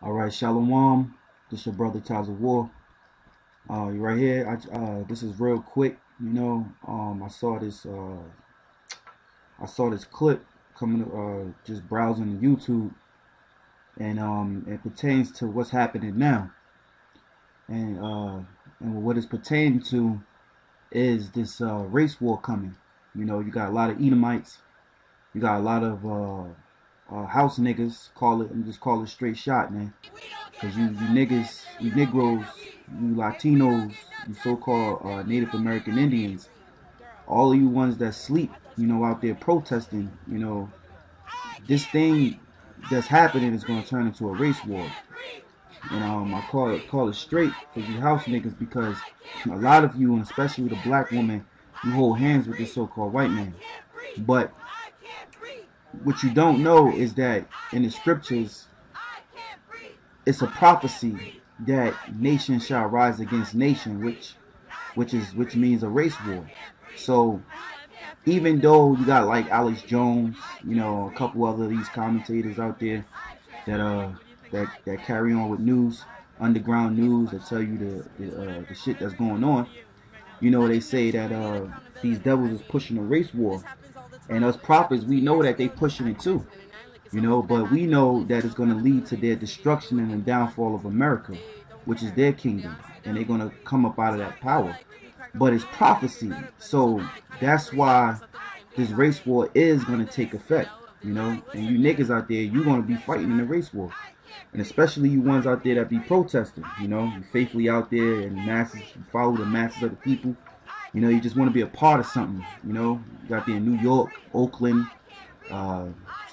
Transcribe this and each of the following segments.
Alright, Shalawam. This your brother Taz War. You right here. This is real quick. I saw this clip coming just browsing YouTube, and it pertains to what's happening now. And what it's pertaining to is this race war coming. You got a lot of Edomites. You got a lot of house niggas. Just call it straight shot, man. Cause you niggas, you Negroes, you Latinos, you so-called Native American Indians, all of you ones that sleep, out there protesting, this thing that's happening is gonna turn into a race war. And I call it straight for you house niggas, because a lot of you, and especially the black woman, you hold hands with this so-called white man. But what you don't know is that in the scriptures, it's a prophecy that nation shall rise against nation, which means a race war. So even though you got like Alex Jones, a couple other these commentators out there that carry on with news, underground news, that tell you the shit that's going on, they say that these devils is pushing a race war, and us prophets, we know that they pushing it too. But we know that it's going to lead to their destruction and the downfall of America, which is their kingdom, and they're going to come up out of that power. But it's prophecy, so that's why this race war is going to take effect, and you niggas out there, you're going to be fighting in the race war, and especially you ones out there that be protesting, you faithfully out there and masses, you follow the masses of the people, you just want to be a part of something, you got there in New York, Oakland,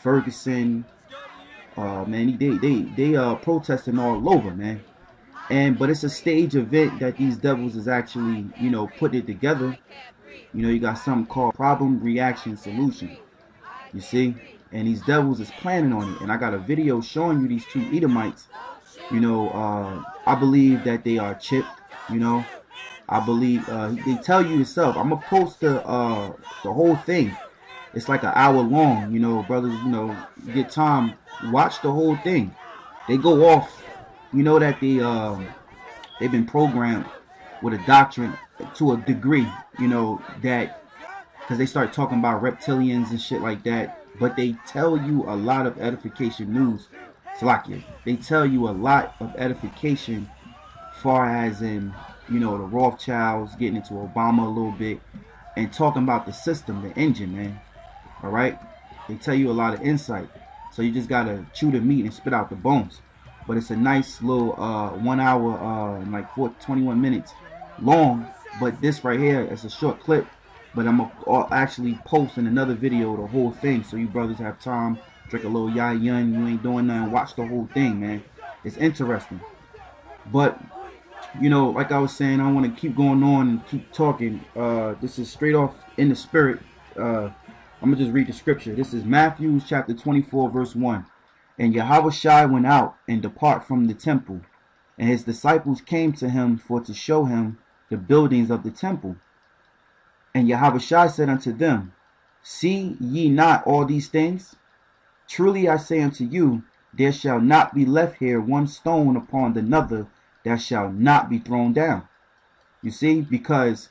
Ferguson, man, they protesting all over, man. But it's a stage event that these devils is actually, putting it together. You got something called problem, reaction, solution. You see, and these devils is planning on it. And I got a video showing you these two Edomites. I believe that they are chipped. I believe they tell you yourself. I'm gonna post the whole thing. It's like an hour long, brothers, you get time, watch the whole thing. They go off, that they've been programmed with a doctrine to a degree, that, because they start talking about reptilians and shit like that, but they tell you a lot of edification news. Slakia. They tell you a lot of edification, far as in, the Rothschilds, getting into Obama a little bit, and talking about the system, the engine, man. Alright? They tell you a lot of insight. So you just gotta chew the meat and spit out the bones. But it's a nice little 1 hour and like 21 minutes long. But this right here is a short clip. But I'm gonna actually post in another video the whole thing, so you brothers have time, drink a little Yahawashi, you ain't doing nothing, watch the whole thing, man. It's interesting. But like I was saying, I want to keep going on and keep talking. This is straight off in the spirit. I'm going to just read the scripture. This is Matthew chapter 24, verse 1. And Yahawashi went out and depart from the temple, and his disciples came to him for to show him the buildings of the temple. And Yahawashi said unto them, See ye not all these things? Truly I say unto you, there shall not be left here one stone upon another that shall not be thrown down. You see, because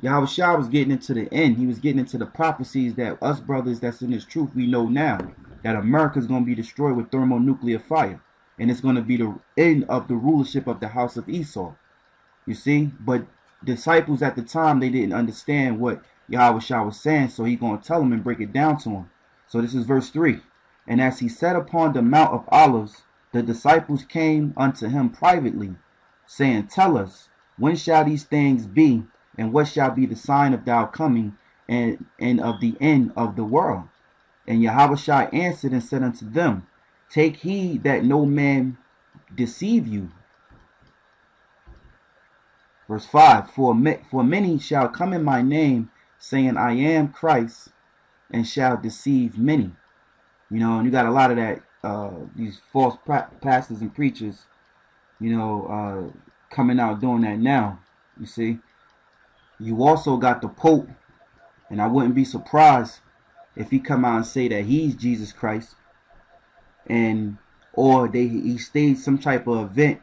Yahawashi was getting into the end. He was getting into the prophecies that us brothers that's in this truth, we know now. That America is going to be destroyed with thermonuclear fire. And it's going to be the end of the rulership of the house of Esau. You see? But disciples at the time, they didn't understand what Yahawashi was saying. So he's going to tell them and break it down to them. So this is verse 3. And as he sat upon the Mount of Olives, the disciples came unto him privately, saying, Tell us, when shall these things be? And what shall be the sign of thy coming and of the end of the world? And Yahawashi answered and said unto them, Take heed that no man deceive you. Verse 5, For many shall come in my name, saying, I am Christ, and shall deceive many. And you got a lot of that, these false pastors and preachers, coming out doing that now, you see. You also got the Pope, and I wouldn't be surprised if he come out and say that he's Jesus Christ, and or he staged some type of event,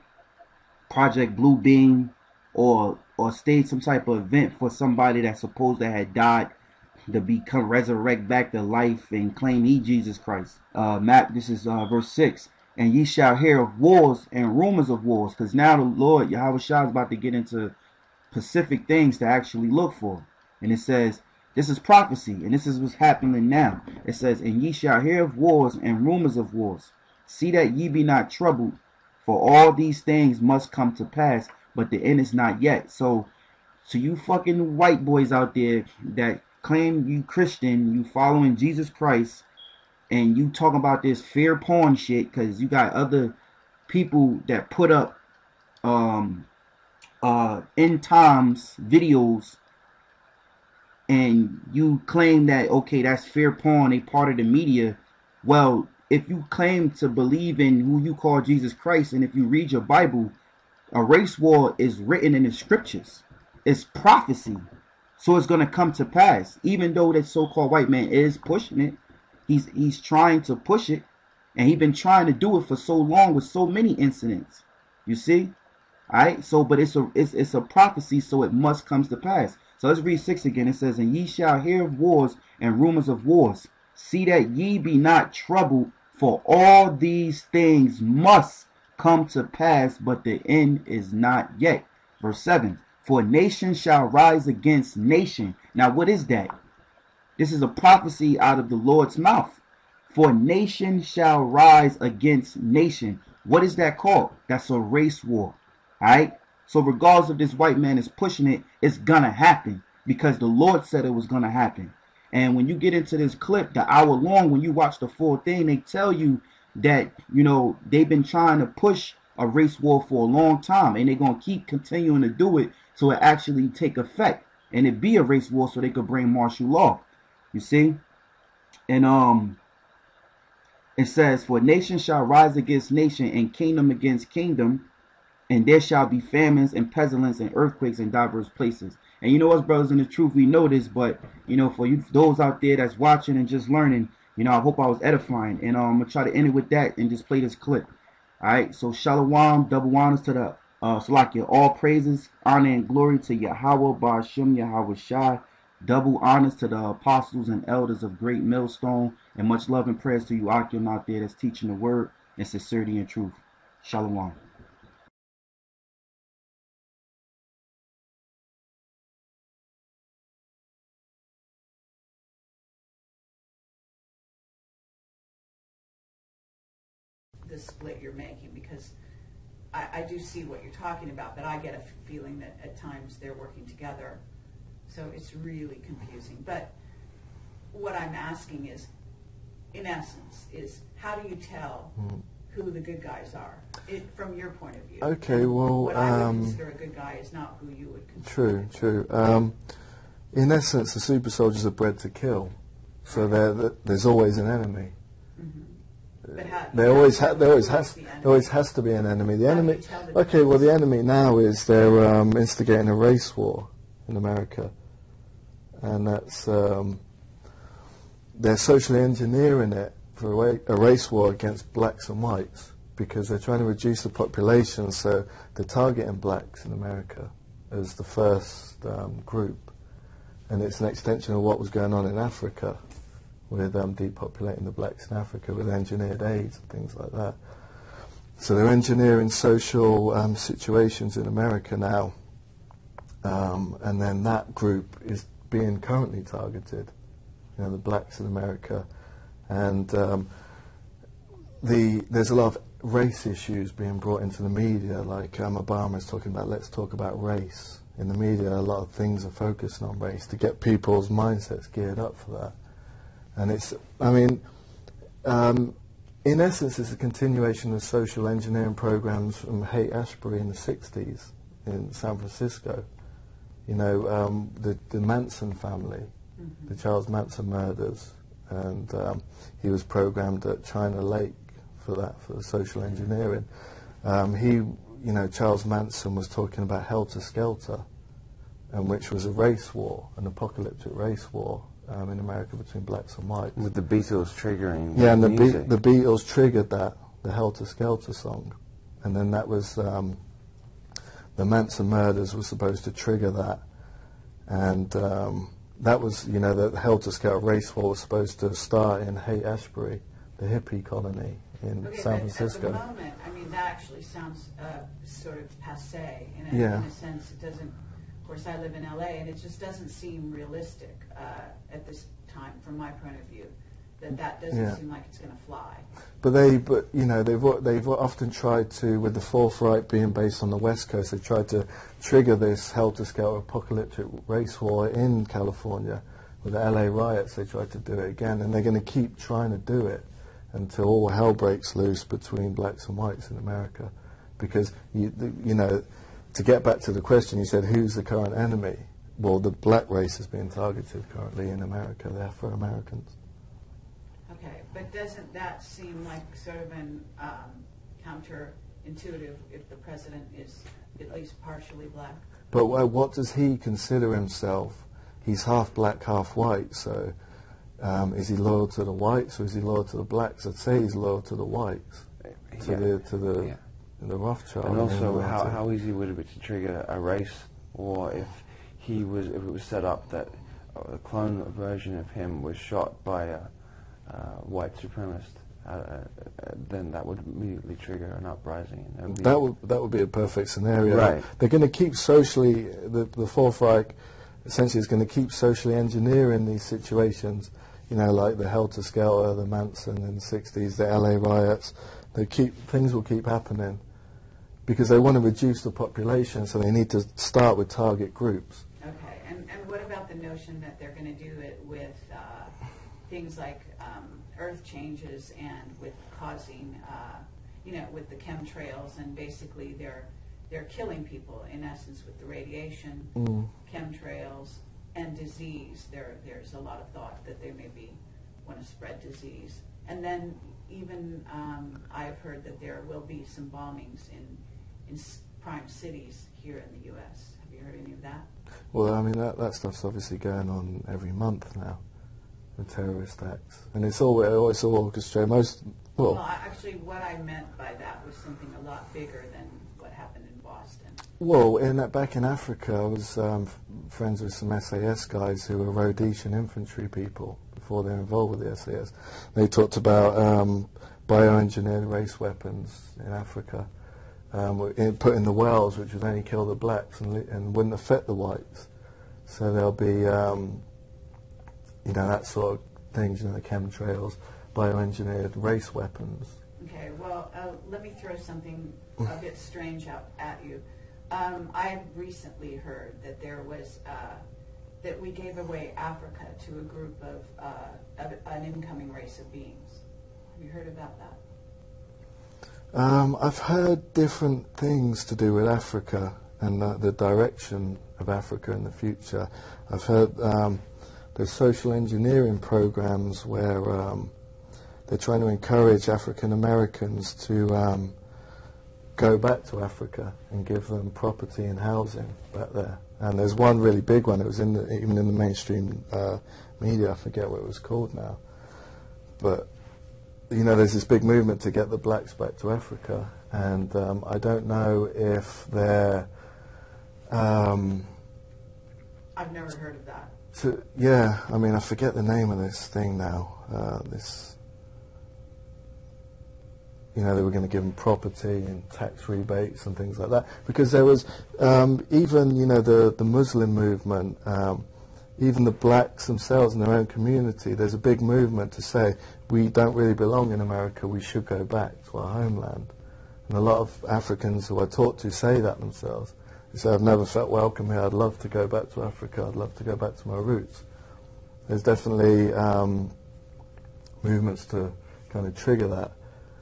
Project Blue Beam, or staged some type of event for somebody that's supposed to have died to become resurrect back to life and claim he Jesus Christ. This is verse 6. And ye shall hear of wars and rumors of wars, because now the Lord Yahawashi is about to get into specific things to actually look for. And it says, this is prophecy, and this is what's happening now. It says, and ye shall hear of wars and rumors of wars. See that ye be not troubled, for all these things must come to pass, but the end is not yet. So you fucking white boys out there that claim you Christian, you following Jesus Christ, and you talking about this fear porn shit because you got other people that put up end times videos, and you claim that, okay, that's fear porn, they part of the media. Well, if you claim to believe in who you call Jesus Christ, and if you read your Bible, a race war is written in the scriptures. It's prophecy. So it's going to come to pass. Even though that so-called white man is pushing it, he's trying to push it, and he's been trying to do it for so long with so many incidents. You see? Alright? So, but it's a prophecy, so it must come to pass. So let's read 6 again. It says, and ye shall hear of wars and rumors of wars. See that ye be not troubled, for all these things must come to pass, but the end is not yet. Verse 7. For nation shall rise against nation. Now what is that? This is a prophecy out of the Lord's mouth. For nation shall rise against nation. What is that called? That's a race war. Alright? So regardless of this white man is pushing it, it's gonna happen. Because the Lord said it was gonna happen. And when you get into this clip, the hour long, when you watch the full thing, they tell you that, you know, they've been trying to push a race war for a long time. And they're going to keep continuing to do it so it actually take effect. And it be a race war so they could bring martial law. You see? And it says, for nation shall rise against nation, and kingdom against kingdom, and there shall be famines and pestilence and earthquakes in diverse places. And you know us, brothers, in the truth, we know this, but, you know, for you, those out there that's watching and just learning, you know, I hope I was edifying. And I'm going to try to end it with that and just play this clip. All right, so Shalawam, double honors to the Salakia, all praises, honor, and glory to Yahawah, Bahasham, Yahawashi, double honors to the apostles and elders of Great Millstone, and much love and prayers to you, ahchyam, out there that's teaching the word in sincerity and truth. Shalawam. The split you're making, because I do see what you're talking about, but I get a feeling that at times they're working together. So it's really confusing. But what I'm asking is, in essence, is how do you tell who the good guys are, from your point of view? Okay, well, what I would consider a good guy is not who you would consider. True. In essence, the super soldiers are bred to kill, so there's always an enemy. But how, there always has to be an enemy. The enemy. Okay, well, the enemy now is they're instigating a race war in America, and that's they're socially engineering it for a race war against blacks and whites, because they're trying to reduce the population. So they're targeting blacks in America as the first group, and it's an extension of what was going on in Africa, with depopulating the blacks in Africa with engineered AIDS and things like that. So they're engineering social situations in America now, and then that group is being currently targeted, you know, the blacks in America. And there's a lot of race issues being brought into the media, like Obama is talking about, let's talk about race. In the media, a lot of things are focusing on race to get people's mindsets geared up for that. And it's, I mean, in essence, it's a continuation of social engineering programs from Haight-Ashbury in the 60s in San Francisco. You know, the Manson family, the Charles Manson murders, and he was programmed at China Lake for that, for the social engineering. Charles Manson was talking about Helter Skelter, and which was a race war, an apocalyptic race war. In America between blacks and whites. With the Beatles triggering and music. the Beatles triggered that the Helter Skelter song. And then that was, the Manson murders was supposed to trigger that. And that was, you know, the Helter Skelter race war was supposed to start in Haight-Ashbury, the hippie colony in San Francisco. At the moment, I mean, that actually sounds sort of passé in a sense. It doesn't. Of course, I live in LA, and it just doesn't seem realistic at this time, from my point of view. That doesn't seem like it's going to fly. But you know, they've often tried to, with the Fourth Reich being based on the West Coast, they've tried to trigger this helter-skelter apocalyptic race war in California. With the LA riots, they tried to do it again, and they're going to keep trying to do it until all hell breaks loose between blacks and whites in America. Because, you know, to get back to the question, you said, who's the current enemy? Well, the black race is being targeted currently in America. They're Afro-Americans. Okay, but doesn't that seem like sort of an counterintuitive if the president is at least partially black? But what does he consider himself? He's half black, half white, so is he loyal to the whites or is he loyal to the blacks? I'd say he's loyal to the whites, to the Rothschild. And also, how easy would it be to trigger a race war if it was set up that a clone version of him was shot by a white supremacist? Then that would immediately trigger an uprising. And that would be a perfect scenario. Right. They're going to keep socially, the Fourth Reich essentially is going to keep socially engineering these situations, you know, like the Helter Skelter, the Manson in the 60s, the LA riots. Things will keep happening because they want to reduce the population, so they need to start with target groups. Okay, and what about the notion that they're going to do it with things like earth changes and with causing, you know, with the chemtrails, and basically they're killing people in essence with the radiation, chemtrails, and disease. There's a lot of thought that they maybe want to spread disease. And then even I've heard that there will be some bombings in prime cities here in the U.S. Have you heard any of that? Well, I mean, that stuff's obviously going on every month now, the terrorist acts. And it's all orchestrated. Well, actually, what I meant by that was something a lot bigger than what happened in Boston. Well, back in Africa, I was friends with some SAS guys who were Rhodesian infantry people before they were involved with the SAS. They talked about bioengineered race weapons in Africa, put in the wells, which would only kill the blacks and wouldn't affect the whites. So there'll be, you know, that sort of things, you know, the chemtrails, bioengineered race weapons. Okay, well, let me throw something a bit strange out at you. I've recently heard that there was that we gave away Africa to a group of an incoming race of beings. Have you heard about that? I've heard different things to do with Africa and the direction of Africa in the future. I've heard there's social engineering programs where they're trying to encourage African Americans to go back to Africa and give them property and housing back there. And there's one really big one. It was even in the mainstream media. I forget what it was called now. But you know, there's this big movement to get the blacks back to Africa, and I don't know if they're. I've never heard of that. Yeah, I mean, I forget the name of this thing now. You know, they were going to give them property and tax rebates and things like that, because there was even, you know, the Muslim movement, even the blacks themselves in their own community. There's a big movement to say we don't really belong in America. We should go back to our homeland. And a lot of Africans who I talk to say that themselves. They say, I've never felt welcome here. I'd love to go back to Africa. I'd love to go back to my roots. There's definitely movements to kind of trigger that.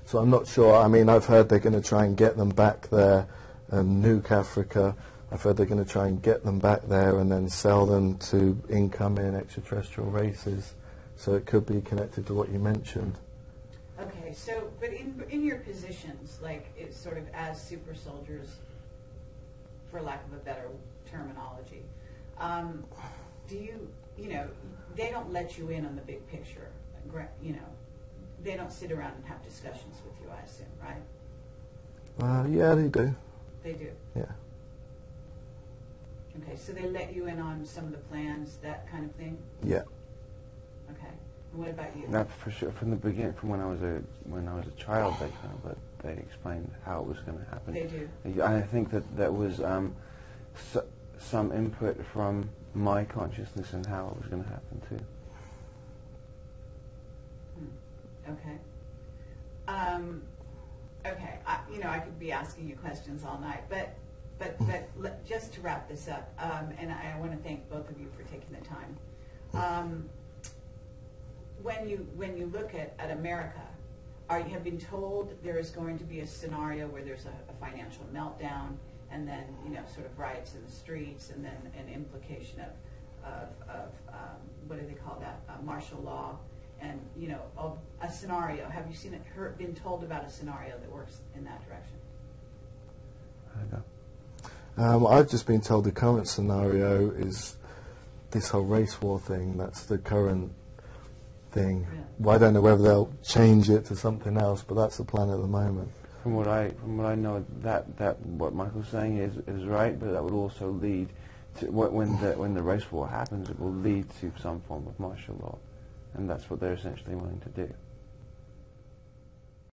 So I'm not sure. I mean, I've heard they're going to try and get them back there and nuke Africa. I've heard they're going to try and get them back there and then sell them to incoming extraterrestrial races. So it could be connected to what you mentioned. Okay, so, but in your positions, like it's sort of as super soldiers, for lack of a better terminology, do you know, they don't let you in on the big picture, you know, they don't sit around and have discussions with you, I assume, right? Yeah, they do. They do. Yeah. Okay, so they let you in on some of the plans, that kind of thing? Yeah. Okay. And what about you? Not for sure. From the beginning, from when I was a child, they explained how it was going to happen. They do. I think that was some input from my consciousness and how it was going to happen too. Okay. Okay. I could be asking you questions all night, but just to wrap this up, and I want to thank both of you for taking the time. When you look at America, you have been told there is going to be a scenario where there's a financial meltdown, and then sort of riots in the streets, and then an implication of what do they call that, martial law, and a scenario. Have you seen it? Been told about a scenario that works in that direction? I don't know. I've just been told the current scenario is this whole race war thing. That's the current thing. Yeah. Well, I don't know whether they'll change it to something else, but that's the plan at the moment. From what I know, that what Michael's saying is right, but that would also lead to when the race war happens, it will lead to some form of martial law, and that's what they're essentially wanting to do.